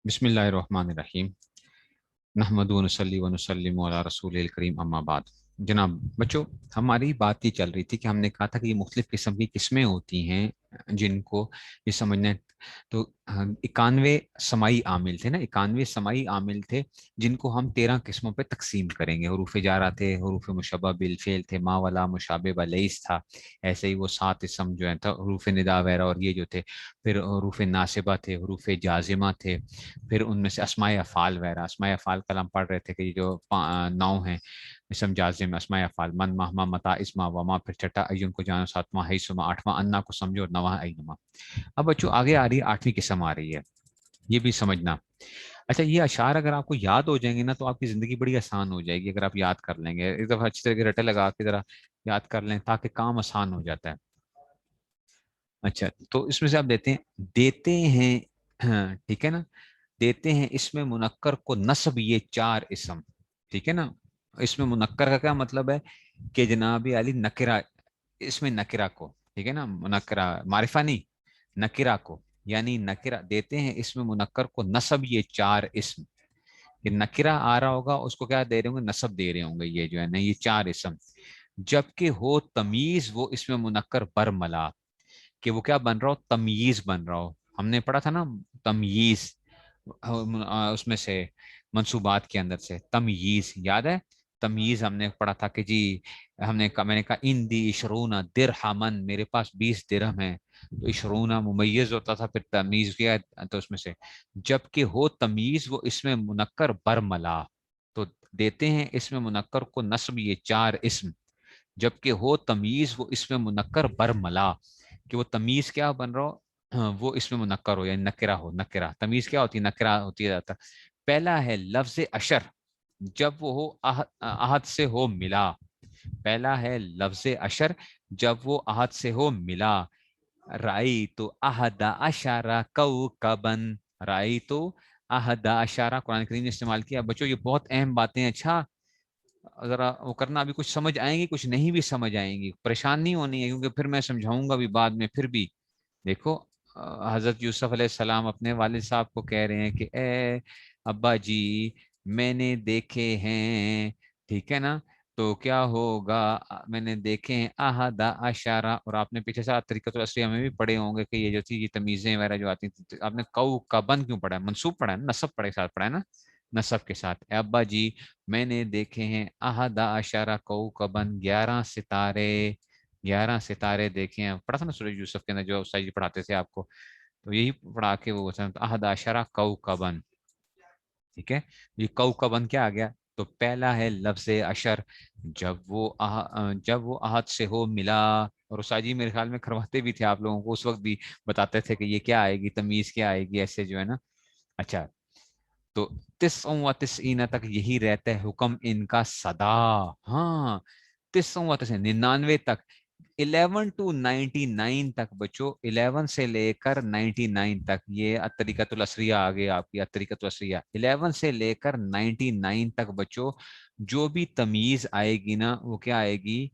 بسم اللہ الرحمن الرحیم نحمد ونصلی ونسلم علی رسول الکریم اما بعد۔ جناب بچوں، ہماری بات یہ چل رہی تھی کہ ہم نے کہا تھا کہ یہ مختلف قسم کی قسمیں ہوتی ہیں جن کو یہ سمجھنا ہے۔ تو 91 سماعی عامل تھے نا، 91 سماعی عامل تھے جن کو ہم 13 قسموں پہ تقسیم کریں گے۔ حروف جارہ تھے، حروف مشبہ بالفعل تھے، ما ولا مشابہ ولیس تھا، ایسے ہی وہ 7 اسم جو ہیں تھا حروف ندا وغیرہ اور یہ جو تھے، پھر حروف ناصبہ تھے، حروف جازمہ تھے، پھر ان میں سے اسماء افعال وغیرہ۔ اسماء افعال کل ہم پڑھ رہے تھے کہ یہ جو 9 ہیں، اسم جازم، اسماء افعال، من، مہما، متا، اسما، وما، پھر چھٹا ایون کو جانو، ساتواں حیثما، آٹھواں انا کو سمجھو، اور نواں اینما۔ اب بچوں آگے آ رہی ہے 8ویں قسم آ رہی ہے، یہ بھی سمجھنا۔ اچھا، یہ اشعار اگر آپ کو یاد ہو جائیں گے نا تو آپ کی زندگی بڑی آسان ہو جائے گی اگر آپ یاد کر لیں گے۔ ایک دفعہ اچھی طرح کے رٹے لگا کے ذرا یاد کر لیں تاکہ کام آسان ہو جاتا ہے۔ اچھا، تو اس میں سے آپ دیتے ہیں، ہاں ٹھیک ہے نا، دیتے ہیں اس میں منکر کو نصب یہ 4 اسم، ٹھیک ہے نا۔ اس میں منکر کا کیا مطلب ہے کہ جناب علی نکرہ، اس میں نکرہ کو، ٹھیک ہے نا، منکرہ معرفہ نہیں، نکرہ کو، یعنی نکرہ دیتے ہیں اس میں منکر کو نصب یہ 4 اسم۔ کہ نکرہ آ رہا ہوگا اس کو کیا دے رہے ہوں گے، نصب دے رہے ہوں گے، یہ جو ہے نا یہ 4 اسم، جبکہ ہو تمیز وہ اس میں منکر برملا، کہ وہ کیا بن رہا ہو، تمیز بن رہا ہو۔ ہم نے پڑھا تھا نا تمیز، اس میں سے منصوبات کے اندر سے تمیز یاد ہے، تمیز ہم نے پڑھا تھا کہ جی میں نے کہا ان دی اشرون درہمن، میرے پاس 20 درہم ہیں، تو اشرون ممیز ہوتا تھا، پھر تمیز کیا تو اس میں سے جبکہ ہو تمیز وہ اس میں منکر برملا، تو دیتے ہیں اس میں منکر کو نصب یہ 4 اسم، جبکہ ہو تمیز وہ اس میں منکر برملا، کہ وہ تمیز کیا بن رہا ہو، وہ اس میں منکر ہو، یعنی نکرہ ہو۔ نکرہ تمیز کیا ہوتی ہے، نکرہ ہوتی ہے جاتا۔ پہلا ہے لفظ اشر، جب وہ ہو احد سے ہو ملا، پہلا ہے لفظ اشر جب وہ احد سے ہو ملا۔ رائی تو احد اشارہ کوکبن، رائی تو احد اشارہ قرآن کریم نے استعمال کیا۔ بچوں یہ بہت اہم باتیں ہیں، اچھا ذرا وہ کرنا، ابھی کچھ سمجھ آئیں گی کچھ نہیں بھی سمجھ آئیں گی، پریشان نہیں ہونی ہے کیونکہ پھر میں سمجھاؤں گا بھی بعد میں۔ پھر بھی دیکھو، حضرت یوسف علیہ السلام اپنے والد صاحب کو کہہ رہے ہیں کہ اے ابا جی میں نے دیکھے ہیں، ٹھیک ہے نا، تو کیا ہوگا، میں نے دیکھے ہیں احدا اشارہ، اور آپ نے پیچھے سے طریقۃ الاسریہ میں بھی پڑھے ہوں گے کہ یہ جو تھی یہ تمیزیں وغیرہ جو آتی تھی، آپ نے کو کا بند کیوں پڑھا ہے، منصوب پڑھا ہے نا، نصب پڑھے ساتھ پڑھا ہے نا، نصب کے ساتھ۔ اے ابا جی میں نے دیکھے ہیں احدا اشارہ کوکبن، 11 ستارے، 11 ستارے دیکھے ہیں۔ پڑھا تھا نا سورہ یوسف کے اندر جو استاد جی پڑھاتے تھے آپ کو، تو یہی پڑھا کے وہ احدا اشارہ کوکبن، ٹھیک ہے۔ یہ کوکبن کیا آ گیا، تو پہلا ہے لفظ اشر جب وہ احد سے ہو ملا، اور استاد جی میرے خیال میں کرواتے بھی تھے آپ لوگوں کو، اس وقت بھی بتاتے تھے کہ یہ کیا آئے گی، تمیز کیا آئے گی، ایسے جو ہے نا۔ اچھا، تو 99 تک یہی رہتا ہے حکم ان کا صدا، ہاں 99 تک، 11 to 99 تک بچوں، 11 سے لے کر 99 تک، یہ الطریقۃ الاسریہ آ گئی آپ کی، الطریقۃ الاسریہ 11 سے لے کر 99 تک بچوں، جو بھی تمیز آئے گی نا وہ کیا آئے گی،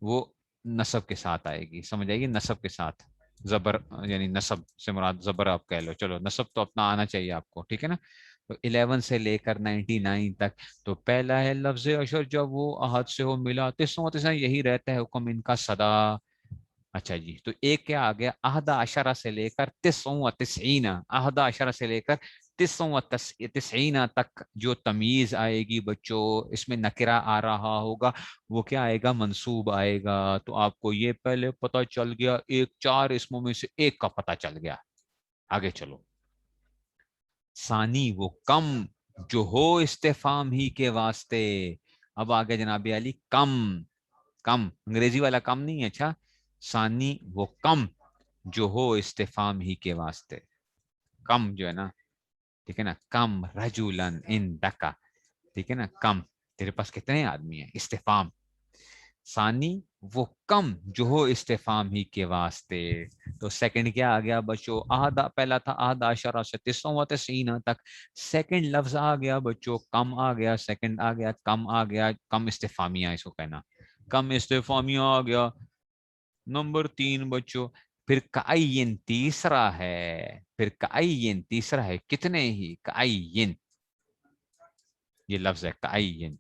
وہ نصب کے ساتھ آئے گی، سمجھ آئے گی، نصب کے ساتھ، زبر، یعنی نصب سے مراد زبر آپ کہہ لو، چلو نصب تو اپنا آنا چاہیے آپ کو، ٹھیک ہے نا۔ تو 11 سے لے کر 99 تک، تو پہلا ہے لفظ اشر جب وہ احد سے ہو ملا، 99 یہی رہتا ہے حکم ان کا صدا۔ اچھا جی، تو ایک کیا آ گیا، احدہ عشرہ سے لے کر 99، احدہ عشرہ سے لے کر 99 تک جو تمیز آئے گی بچوں، اس میں نکرہ آ رہا ہوگا، وہ کیا آئے گا، منصوب آئے گا۔ تو آپ کو یہ پہلے پتہ چل گیا، 4 اسموں میں سے ایک کا پتہ چل گیا۔ آگے چلو، ثانی وہ کم جو ہو استفہام ہی کے واسطے، اب آگے جناب علی کم، کم انگریزی والا کم نہیں ہے، اچھا، ثانی وہ کم جو ہو استفہام ہی کے واسطے، کم جو ہے نا، ٹھیک ہے نا، کم رجولن ان دکا، ٹھیک ہے نا، کم تیرے پاس کتنے آدمی ہیں، استفہام، ثانی وہ کم جو ہو استفہام ہی کے واسطے۔ تو سیکنڈ کیا آ گیا بچوں، احدہ، پہلا تھا احدہ عشرہ سے 99 تک، سیکنڈ لفظ آ گیا بچوں کم آ گیا، سیکنڈ آ گیا کم، آ گیا کم استفہامیہ، اس کو کہنا کم استفہامیہ آ گیا۔ نمبر 3 بچوں، फिर कायिन तीसरा है, फिर कायिन तीसरा है, कितने ही, कायिन, ये लफ्ज है कायिन।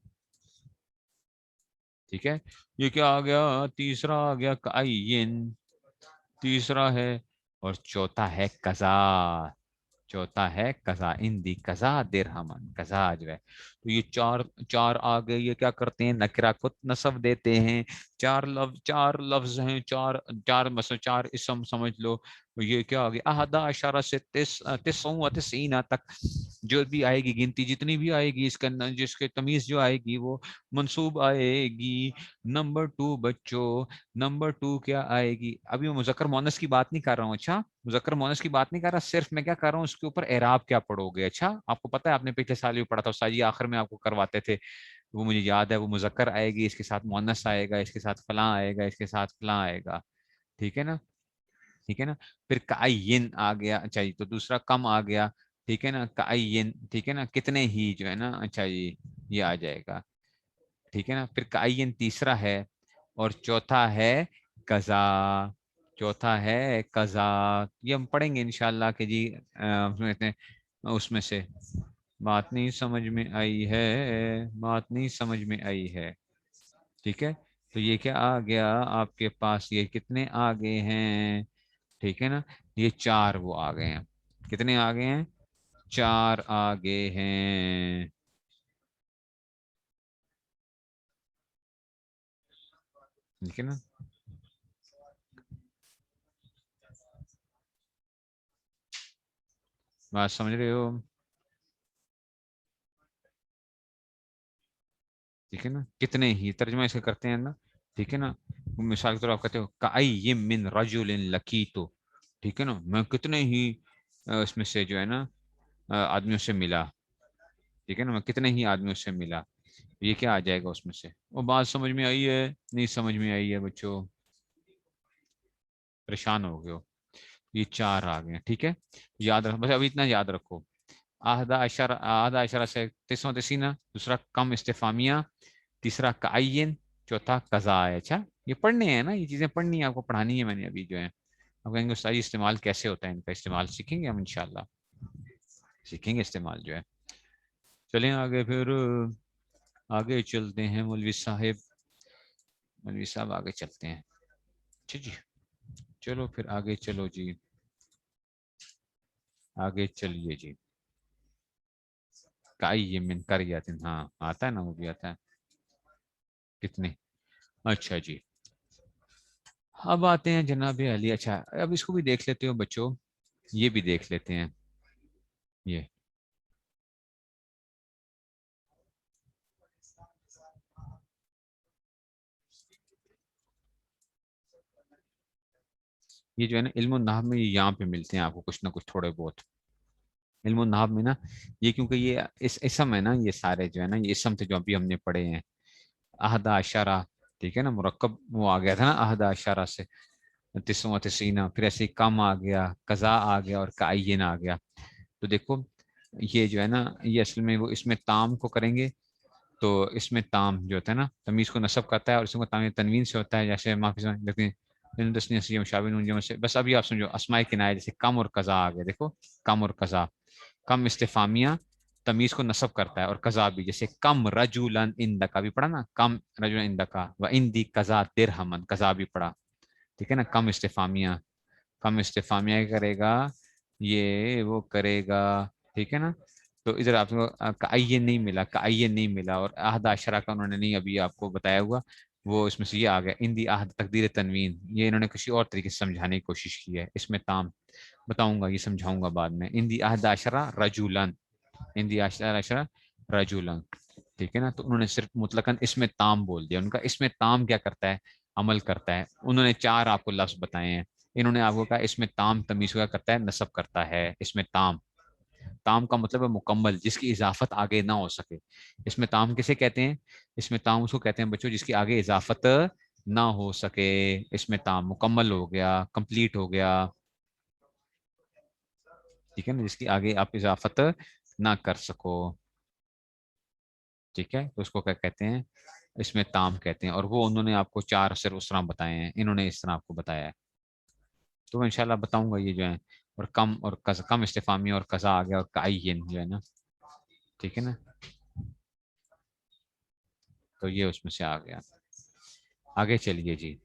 ठीक है, ये क्या आ गया, तीसरा आ गया कायिन, तीसरा है। और चौथा है कजा, चौथा है कजा, इन दी कजा दिरहमन, कजा जो है। तो ये चार, चार आ गए, ये क्या करते हैं, नकरा को नसब देते हैं। चार लफ्ज हैं, चार, चार मतलब चार इसम समझ लो। ये क्या आ गया, अहदा अशारा से तिस्सों तिस्सीना तक, जो भी आएगी गिनती जितनी भी आएगी, इसका जिसके तमीज जो आएगी वो मंसूब आएगी। नंबर टू बच्चों, नंबर टू क्या आएगी, अभी मैं मुजक्कर मोनस की बात नहीं कर रहा हूँ, अच्छा मुजक्कर मोनस की बात नहीं कर रहा, सिर्फ मैं क्या कर रहा हूँ, उसके ऊपर एराब क्या पढ़ोगे। अच्छा आपको पता है, आपने पिछले साल भी पढ़ा था, उस्ताद जी आखिर में आपको करवाते थे, वो मुझे याद है, वो मुजक्कर आएगी, इसके साथ मोनस आएगा, इसके साथ फलां आएगा, इसके साथ फलां आएगा। ठीक है ना, ठीक है ना। फिर कायिन आ गया, अच्छा जी, तो दूसरा कम आ गया। ठीक है ना, कायिन, ठीक है ना, कितने ही जो है ना, अच्छा जी, ये आ जाएगा। ठीक है ना, फिर कायिन तीसरा है, और चौथा है कजा, चौथा है कजा। ये हम पढ़ेंगे इंशाल्लाह कि जी उसमें से बात नहीं समझ में आई है, बात नहीं समझ में आई है। ठीक है, तो ये क्या आ गया आपके पास, ये कितने आ गए हैं, ठीक है ना, ये चार वो आ गए हैं, कितने आ गए हैं, चार आ गए हैं। ठीक है ना, बात समझ रहे हो। ठीक है ना, कितने ही तर्जुमा इसका करते हैं ना। ठीक है ना, मिसाल के तौर पर आप कहते हो काय्यिम मिन रजुलिन लकीतु, ठीक है ना, मैं कितने ही इसमें से जो है ना आदमियों से मिला। ठीक है ना, मैं कितने ही आदमियों से मिला, ये क्या आ जाएगा उसमें से। वो बात समझ में आई है, नहीं समझ में आई है बच्चों, परेशान हो गए हो। ये चार आ गए, ठीक है, याद रखो, बस अभी इतना याद रखो। आहदा अशरा से तिस्वा तिसीना, दूसरा कम इस्तेफामिया, तीसरा कायन, चौथा कजा है। अच्छा ये पढ़ने हैं ना, ये चीजें पढ़नी है, आपको पढ़ानी है मैंने अभी जो है। आप कहेंगे उस्ताद जी इस्तेमाल कैसे होता है, इनका इस्तेमाल सीखेंगे हम इंशाल्लाह, सीखेंगे इस्तेमाल जो है। चलें आगे फिर, आगे चलते हैं मौलवी साहब, मौलवी साहब आगे चलते हैं। ठीक जी, चलो फिर आगे चलो जी, आगे चलिए जी। काई ये मिन कर हाँ आता है ना, वो भी आता है, कितने। अच्छा जी, अब आते हैं जनाब अली। अच्छा अब इसको भी देख लेते हो बच्चों, ये भी देख लेते हैं। ये जो है ना इल्म नाहव में, ये यहाँ पे मिलते हैं आपको कुछ ना कुछ थोड़े बहुत, इल्म नाहव में ना। ये क्योंकि ये इस इसम है ना, ये सारे जो है ना, ये इसम थे जो अभी हमने पढ़े हैं। अहदा अशारा, ठीक है ना, मुरक्कब वो आ गया था ना अहदा अशारा से, तिस्वा तिसीना, फिर ऐसे ही कम आ गया, कजा आ गया, और कायन आ गया। तो देखो ये जो है ना, ये असल में वो इसमें ताम को करेंगे, तो इसमें ताम जो होता है ना, तमीज को नसब करता है, और इसमें ताम तनवीन से होता है, जैसे माफी लेकिन शाबिन से। बस अभी आप समझो अस्माए किनाए, जैसे कम और कजा आ गए, देखो कम और कजा। कम इस्तेफामिया तमीज को नसब करता है, और कजा भी, जैसे कम रजुलन इंदका भी पढ़ा ना, कम रजुलन इंदका, व इंदी कजा दिरहमन, कजा भी पढ़ा। ठीक है ना, कम इस्तेफामिया, कम इस्तेफामिया क्या करेगा, ये वो करेगा। ठीक है ना, तो इधर आपको कायन नहीं मिला, कायन नहीं मिला, और आहद अशरा का उन्होंने नहीं अभी आपको बताया हुआ, वो इसमें से ये आ गया इंदी आहद तकदीर तनवीन, ये इन्होंने किसी और तरीके से समझाने की कोशिश की है, इसमें ताम बताऊंगा, ये समझाऊंगा बाद में। इंदी आहद अशरा रजूलन, इंदी आहद अशरा रजूलन। ठीक है ना, तो उन्होंने सिर्फ मुतलकन इसमें ताम बोल दिया, उनका इसमें ताम क्या करता है, अमल करता है। उन्होंने चार आपको लफ्ज बताए हैं, इन्होंने आपको कहा इसमें ताम तमीज का करता है, नसब करता है, इसमें ताम। ताम का मतलब है मुकम्मल, जिसकी इजाफत आगे ना हो सके। इसमें ताम किसे कहते हैं, इसमें ताम उसको कहते हैं बच्चों जिसकी आगे इजाफत ना हो सके, इसमें ताम मुकम्मल हो गया, कंप्लीट हो गया। ठीक है ना, जिसकी आगे आप इजाफत ना कर सको। ठीक है, तो उसको क्या कहते हैं, इसमें ताम कहते हैं। और वो उन्होंने आपको चार असर उस तरह बताए हैं, इन्होंने इस तरह आपको बताया है। تو میں انشاءاللہ بتاؤں گا یہ جو ہے. اور کم استفامی اور قضا آ گیا اور کعین جو ہے نا. ٹھیک ہے نا. تو یہ اس میں سے آ گیا. آگے چلیے جی.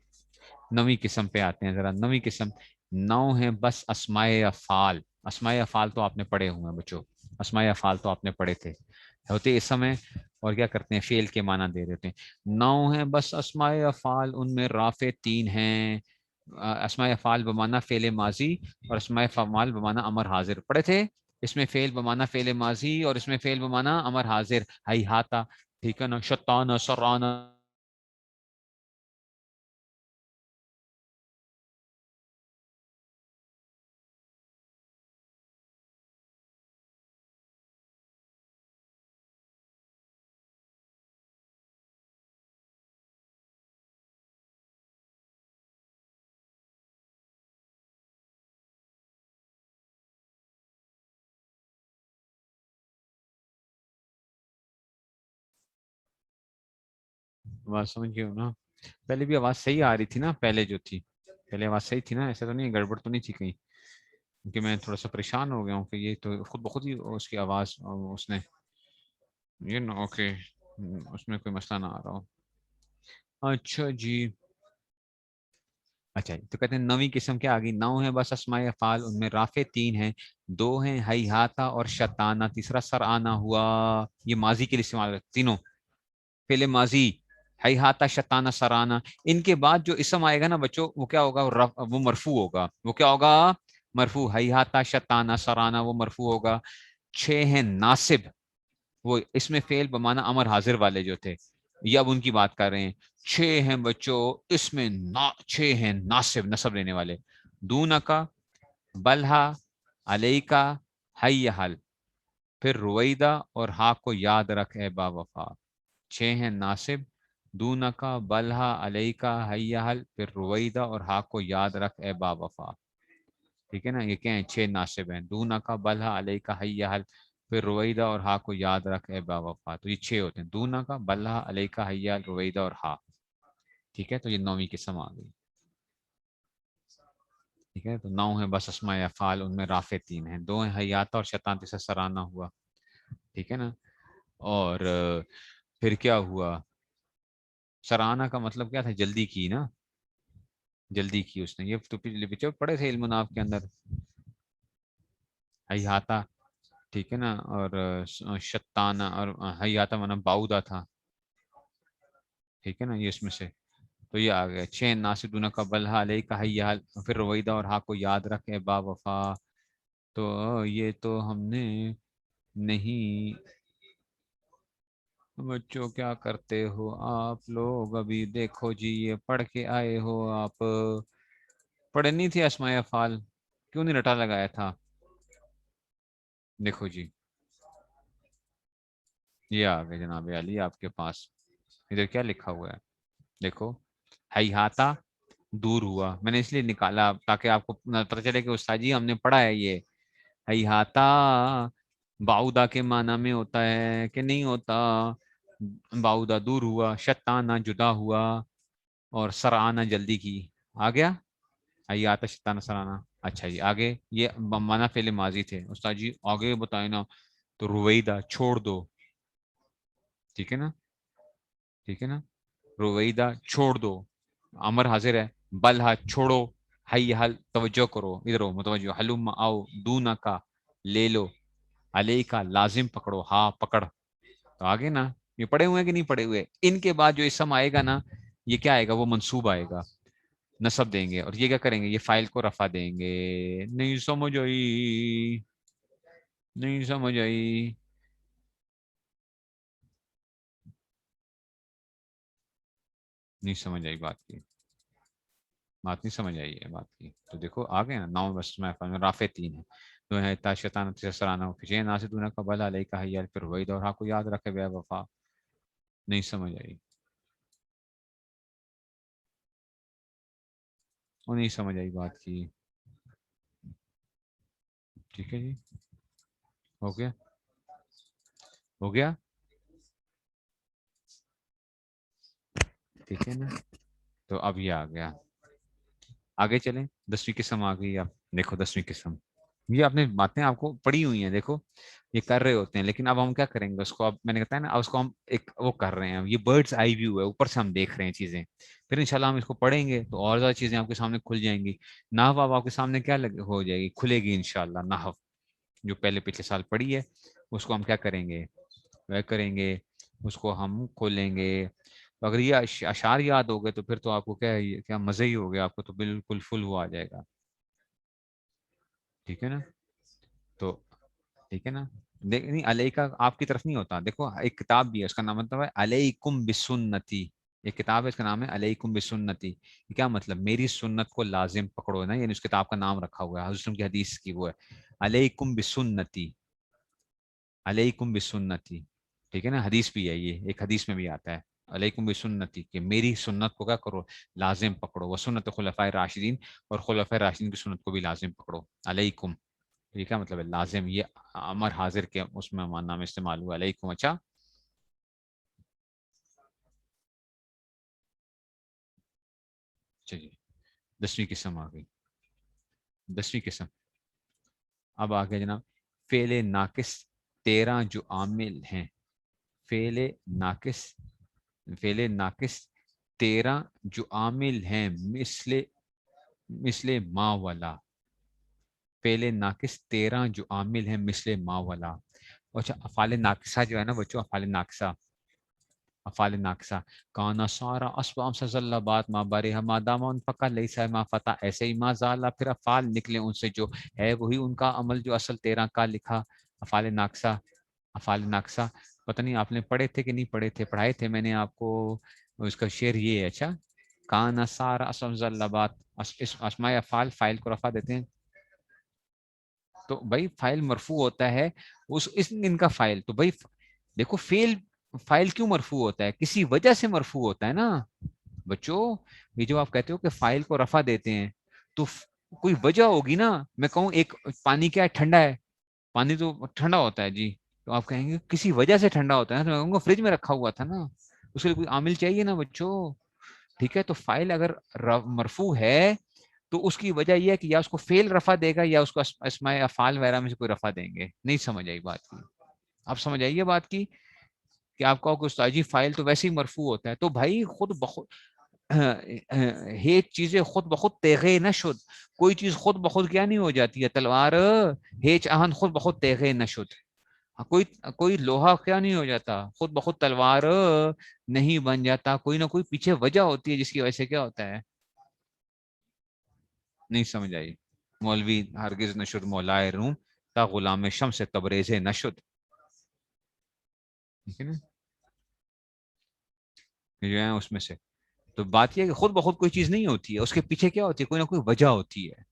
نویں قسم پہ آتے ہیں ذرا. نویں قسم 9 ہے بس اسماء افعال. اسماء افعال تو آپ نے پڑھے ہوئے ہیں بچوں. اسماء افعال تو آپ نے پڑھے تھے. ہوتے اسم ہے اور کیا کرتے ہیں فعل کے معنی دے دیتے ہیں. 9 ہے بس اسماء افعال، ان میں رافع 3 ہیں. اسماء افعال بمعنی فعل ماضی اور اسماء افعال بمعنی امر حاضر پڑھے تھے. اس میں فعل بمعنی فعل ماضی اور اس میں فعل بمعنی امر حاضر. ہیہاتا، ٹھیک ہے نا، شتانہ، سرانہ. بات سمجھ گئے ہو نا. پہلے بھی آواز صحیح آ رہی تھی نا، پہلے جو تھی پہلے آواز صحیح تھی نا، ایسا تو نہیں گڑبڑ تو نہیں تھی کہیں؟ کیونکہ میں تھوڑا سا پریشان ہو گیا ہوں کہ یہ تو خود بخود ہی اس کی آواز اس نے یہ نا. اوکے، اس میں کوئی مسئلہ نہ آ رہا ہو. اچھا جی. اچھا جی. تو کہتے ہیں نویں قسم کے آگے 9 ہیں بس اسماء افعال، ان میں رافع 3 ہیں. 2 ہیں ہیہاتا اور شتانہ، تیسرا سرآنہ ہوا. یہ ماضی کے لیے استعمال ہوتا ہے تینوں. فعل ماضی ہیہاتا، شتانہ، سرانہ. ان کے بعد جو اسم آئے گا نا بچوں وہ کیا ہوگا؟ وہ مرفوع ہوگا. وہ کیا ہوگا؟ مرفوع. ہیہاتا، شتانہ، سرانہ وہ مرفوع ہوگا. 6 ہیں ناصب، وہ اس میں فعل بمعنی امر حاضر والے جو تھے، یہ اب ان کی بات کر رہے ہیں. 6 ہیں بچوں اس میں 6 ہیں ناصب، نصب لینے والے. دون کا، بلہا، علیکا، حی حل. پھر رویدہ اور ہا کو یاد رکھ اے با وفا. 6 ہیں ناصب، دون کا، بلہا، علیکا، حی حل. پھر رویدہ اور ہا کو یاد رکھ اے با وفا. ٹھیک ہے نا. یہ کیا ہیں؟ 6 ناصب ہیں. دون کا، بلہا، علیکا، حی حل. پھر رویدہ اور ہا کو یاد رکھ اے با وفا. تو یہ 6 ہوتے ہیں. دون کا، بلہا، علیکا، حی حل، رویدہ اور ہا. ٹھیک ہے. تو یہ 9ویں قسم آ گئی. ٹھیک ہے. تو 9 ہیں بس اسماء افعال، ان میں رافع 3 ہیں. 2 ہیں حیاتا اور شتان سے سرانہ ہوا. ٹھیک ہے نا. اور پھر کیا ہوا؟ سرانہ کا مطلب کیا تھا؟ جلدی کی نا، جلدی کی اس نے. یہ تو پچھلے پڑھے تھے علم ناف کے اندر. حیاتا، ٹھیک ہے نا. اور شتانہ اور حیاتا مانا باؤدا تھا. ٹھیک ہے نا. یہ اس میں سے تو یہ آ گیا. 6 ناصدون کا، بلہا، علیہ کا، حی حل. پھر رویدہ اور ہا کو یاد رکھے با وفا. تو یہ تو ہم نے نہیں. بچوں کیا کرتے ہو آپ لوگ؟ ابھی دیکھو جی یہ پڑھ کے آئے ہو آپ. پڑھے نہیں تھے اسماء افعال؟ کیوں نہیں رٹا لگایا تھا؟ دیکھو جی یہ آ گئے جناب علی آپ کے پاس. ادھر کیا لکھا ہوا ہے دیکھو. ہیہاتا دور ہوا. میں نے اس لیے نکالا تاکہ آپ کو پتہ چلے کہ استاد جی ہم نے پڑھا ہے یہ. ہیہاتا باؤدا کے معنی میں ہوتا ہے کہ نہیں ہوتا؟ باؤدا دور ہوا، شتانہ جدا ہوا، اور سرانہ جلدی کی. آ گیا حیات شتانہ سرانہ. اچھا جی آگے. یہ معنی فعل ماضی تھے. استاد جی آگے بتائیں نا. تو رویدہ چھوڑ دو. ٹھیک ہے نا. ٹھیک ہے نا. رویدہ چھوڑ دو، امر حاضر ہے. بلہا چھوڑو. حی حل توجہ کرو، ادھر متوجہ. حلم آؤ. دون کا لے لو. علیہ کا لازم پکڑو. ہاں پکڑ. تو آگے نا یہ پڑھے ہوئے ہیں کہ نہیں پڑھے ہوئے؟ ان کے بعد جو اسم آئے گا نا یہ کیا آئے گا؟ وہ منصوب آئے گا، نصب دیں گے. اور یہ کیا کریں گے؟ یہ فائل کو رفع دیں گے. نہیں سمجھ آئی؟ نہیں سمجھ آئی؟ نہیں سمجھ آئی بات کی؟ بات نہیں سمجھ آئی ہے بات کی؟ تو دیکھو آ گئے نا. 9 بس میں رافع 3 ہے. تو ہے تا شیطان سرانہ فجے ناسدون کا، بلا علیہ کا، حی حل. پھر وہی دور ہا کو یاد رکھے بے وفا. نہیں سمجھ آئی؟ وہ نہیں سمجھ آئی بات کی؟ ٹھیک ہے جی. ہو گیا؟ ہو گیا؟ ٹھیک ہے نا. تو اب یہ آ گیا. आगे चलें, 10वीं किस्म आ गई। आप देखो 10वीं किस्म, ये आपने बातें आपको पढ़ी हुई हैं, देखो ये कर रहे होते हैं, लेकिन अब हम क्या करेंगे उसको, अब मैंने बताया ना, अब उसको हम एक वो कर रहे हैं, ये बर्ड्स आई व्यू है, ऊपर से हम देख रहे हैं चीजें। फिर इंशाल्लाह हम इसको पढ़ेंगे तो और ज्यादा चीजें आपके सामने खुल जाएंगी। नाहव अब आपके सामने क्या हो जाएगी, खुलेगी इंशाल्लाह। नाहव जो पहले पिछले साल पढ़ी है, उसको हम क्या करेंगे, वह करेंगे, उसको हम खोलेंगे। तो अगर ये अशार याद हो गए तो फिर तो आपको क्या है, क्या मजे ही हो गया, आपको तो बिल्कुल फुल वो आ जाएगा। ठीक है ना? तो ठीक है ना? देख नहीं, अलैका आपकी तरफ नहीं होता, देखो एक किताब भी है, उसका नाम मतलब है अलैकुम बिसुन्नती। एक किताब है, इसका नाम है अलैकुम बिसुन्नती। ये क्या मतलब, मेरी सुन्नत को लाजिम पकड़ो ना, यानी उस किताब का नाम रखा हुआ है, हज़रत की हदीस की वो है, अलैकुम बिसुन्नती, अलैकुम बिसुन्नती। ठीक है ना? हदीस भी है ये, एक हदीस में भी आता है अलैकुम बिसुन्नती, कि मेरी सुन्नत को क्या करो, लाजिम पकड़ो, व सुन्नत खुलफाए राशिदीन, और खुलफाए राशिदीन की सुन्नत को भी लाजिम पकड़ो। अलैकुम, ये क्या मतलब है, लाजिम, ये अमर हाजिर के उसमें मानना में इस्तेमाल हुआ, अलैकुम। अच्छा, चलिए 10वीं किस्म आ गई। 10वीं किस्म, अब आ गया जनाब, फेले नाकिस 13 जो आमिल हैं, फेले नाकिस, फेले नाकिस 13 जो आमिल हैं, मिसले, मिसले मा वाला, फेले नाकिस 13 जो आमिल हैं मिसले मा वाला। अच्छा, अफाले नाकिसा जो है ना बच्चों, अफाले नाकिसा, अफाल नाकसा, काना सारा असबाम सजल्ला बात मा बारे हम आदामा उन पक्का लईसा मा फता, ऐसे ही मा जाला फिर अफाल निकले उनसे जो है वही उनका अमल जो असल 13 का लिखा। अफाल नाकसा, अफाल नाकसा, पता नहीं आपने पढ़े थे कि नहीं पढ़े थे, पढ़ाए थे मैंने आपको। उसका शेर ये है, अच्छा, काना सारा असम जल्ला बात, असमाए अफाल फाइल को रफा देते हैं, तो भाई फाइल मरफू होता है, उस इस इनका फाइल तो भाई देखो, फेल फाइल क्यों मरफू होता है, किसी वजह से मरफू होता है ना बच्चों। ये जो आप कहते हो कि फाइल को रफा देते हैं, तो कोई वजह होगी ना। मैं कहूँ एक पानी क्या है, ठंडा है, पानी तो ठंडा होता है जी, तो आप कहेंगे किसी वजह से ठंडा होता है ना, तो मैं कहूँगा फ्रिज में रखा हुआ था ना, उसके लिए कोई आमिल चाहिए ना बच्चों। ठीक है, तो फाइल अगर मरफू है तो उसकी वजह यह है कि या उसको फेल रफा देगा या उसको अस्माए अफाल वगैरह में से कोई रफा देंगे। नहीं समझ आई बात की? आप समझ आइए बात की, कि आप कहो कि उस्ताद जी फाइल तो वैसे ही मरफू होता है, तो भाई खुद बखुद हे चीजें खुद बखुद तेगे न शुद, कोई चीज खुद बखुद क्या नहीं हो जाती है, तलवार हेच आहन खुद बखुद तेगे न शुद, कोई कोई लोहा क्या नहीं हो जाता खुद बखुद तलवार नहीं बन जाता, कोई ना कोई पीछे वजह होती है जिसकी वजह से क्या होता है। नहीं समझ आई? मौलवी हरगिज नशुद मौलाए रूम ता गुलाम शम्स तबरेज नशुद। ठीक है ना? ये जो है उसमें से, तो बात यह है कि खुद ब खुद कोई चीज नहीं होती है, उसके पीछे क्या होती है, कोई ना कोई वजह होती है।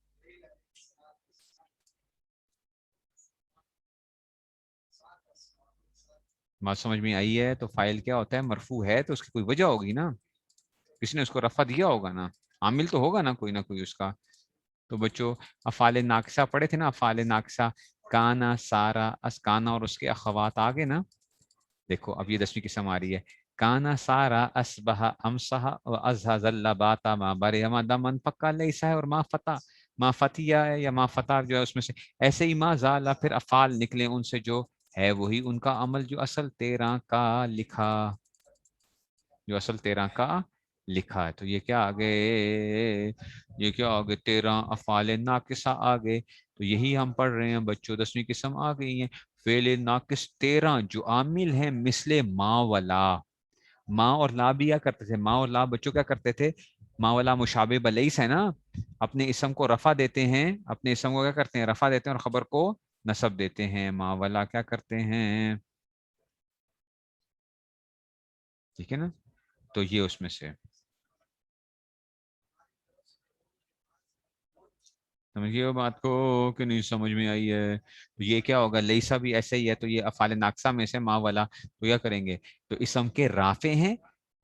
बात समझ में आई है? तो फाइल क्या होता है, मरफू है तो उसकी कोई वजह होगी ना, किसी ने उसको रफा दिया होगा ना, आमिल तो होगा ना कोई उसका। तो बच्चों, अफाले नाकसा पढ़े थे ना, अफाले नाकसा, काना सारा काना और उसके अखवात आगे ना। देखो अब ये 10वीं की सम आ रही है, काना सारा असबह अमसह व अजहा जल्ला बाता मा बरे मा दमन पक्का लैसा है, और मा फता, मा फतिया है या मा फता जो है उसमें से, ऐसे ही मा जाला फिर अफाल निकले उनसे जो है वही उनका अमल जो असल 13 का लिखा, जो असल 13 का लिखा है। तो ये क्या आ गए, ये क्या आ गए, 13 अफाल नाकिसा आ गए। तो यही हम पढ़ रहे हैं बच्चों, 10वीं किस्म आ गई है। फेले नाकिस 13 जो आमिल हैं मिसले माँ वाला, माँ और ला भी क्या करते थे, माँ और ला बच्चों क्या करते थे, माँ वाला मुशाबे बलईस है ना, अपने इसम को रफा देते हैं, अपने इसम को क्या करते हैं, रफा देते हैं, और खबर को नसब देते हैं। माँ वाला क्या करते हैं, ठीक है ना? तो ये उसमें से समझिए वो बात को कि नहीं समझ में आई है? तो ये क्या होगा, लईसा भी ऐसे ही है, तो ये अफाल नाकसा में से माँ वाला, तो क्या करेंगे, तो इसम के राफे हैं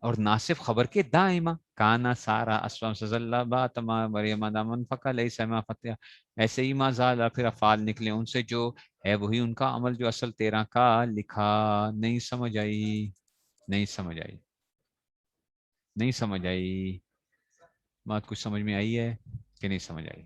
और नासिफ खबर के दाइमा, काना सारा असलम सजल्ला बातमा मरियम दामन फका लईसा मा फतिया, ऐसे ही मा ज़ाला फिर अफाल निकले उनसे जो है वही उनका अमल जो असल 13 का लिखा। नहीं समझ आई? नहीं समझ आई? नहीं समझ आई? बात कुछ समझ में आई है کہ نہیں سمجھ آئی؟